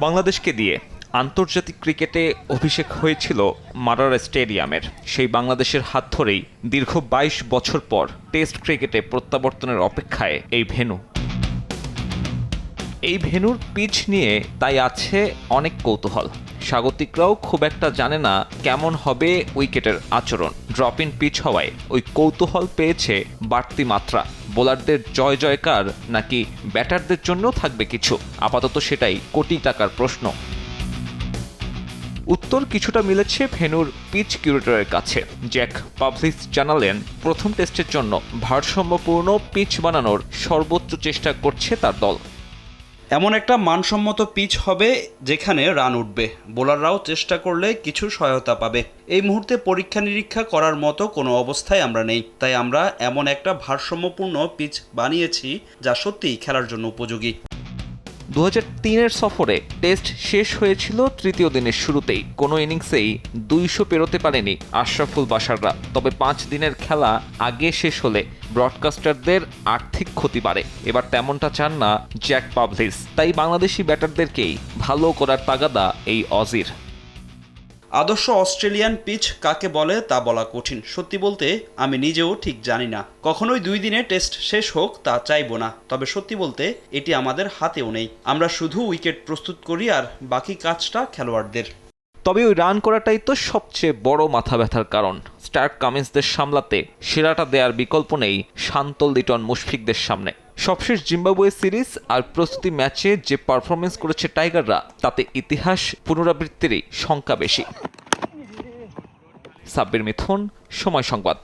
বাংলাদেশকে দিয়ে আন্তর্জাতিক ক্রিকেটে অভিষেক হয়েছিল মারারা স্টেডিয়ামের। সেই বাংলাদেশের হাত ধরেই দীর্ঘ ২২ বছর পর টেস্ট ক্রিকেটে প্রত্যাবর্তনের অপেক্ষায় এই ভেন্যু। এই ভেন্যুর পিচ নিয়ে তাই আছে অনেক কৌতূহল। স্বাগতিকরাও খুব একটা জানে না কেমন হবে উইকেটের আচরণ। ড্রপ ইন পিচ হওয়ায় ওই কৌতূহল পেয়েছে বাড়তি মাত্রা। বোলারদের জয় জয়কার নাকি ব্যাটারদের জন্য থাকবে কিছু, আপাতত সেটাই কোটি টাকার প্রশ্ন। উত্তর কিছুটা মিলেছে ভেন্যুর পিচ কিউরেটরের কাছে। জ্যাক পাভলিস জানালেন, প্রথম টেস্টের জন্য ভারসাম্যপূর্ণ পিচ বানানোর সর্বোচ্চ চেষ্টা করছে তার দল। এমন একটা মানসম্মত পিচ হবে যেখানে রান উঠবে, বোলাররাও চেষ্টা করলে কিছু সহায়তা পাবে। এই মুহূর্তে পরীক্ষা নিরীক্ষা করার মতো কোনো অবস্থায় আমরা নেই, তাই আমরা এমন একটা ভারসাম্যপূর্ণ পিচ বানিয়েছি যা সত্যিই খেলার জন্য উপযোগী। ২০০৩-এর সফরে টেস্ট শেষ হয়েছিল তৃতীয় দিনের শুরুতেই। কোনো ইনিংসেই ২০০ পেরোতে পারেনি আশরাফুল বাশাররা। তবে ৫ দিনের খেলা আগে শেষ হলে ব্রডকাস্টারদের আর্থিক ক্ষতি বাড়ে। এবার তেমনটা চান না জ্যাক পাভলিস, তাই বাংলাদেশি ব্যাটারদেরকেই ভালো করার তাগাদা এই অজির। আদর্শ অস্ট্রেলিয়ান পিচ কাকে বলে তা বলা কঠিন। সত্যি বলতে আমি নিজেও ঠিক জানি না। কখনোই ২ দিনে টেস্ট শেষ হোক তা চাইবো না, তবে সত্যি বলতে এটি আমাদের হাতেও নেই। আমরা শুধু উইকেট প্রস্তুত করি আর বাকি কাজটা খেলোয়াড়দের। তবে ওই রান করাটাই তো সবচেয়ে বড় মাথা ব্যথার কারণ। স্টার্ক কামিন্সদের সামলাতে সেরাটা দেওয়ার বিকল্প নেই শান্তল লিটন মুশফিকদের সামনে। সবশেষ জিম্বাবুয়ে সিরিজ আর প্রস্তুতি ম্যাচে যে পারফরমেন্স করেছে টাইগাররা, তাতে ইতিহাস পুনরাবৃত্তিরই শঙ্কা বেশি। সাব্বির মিথুন, সময় সংবাদ।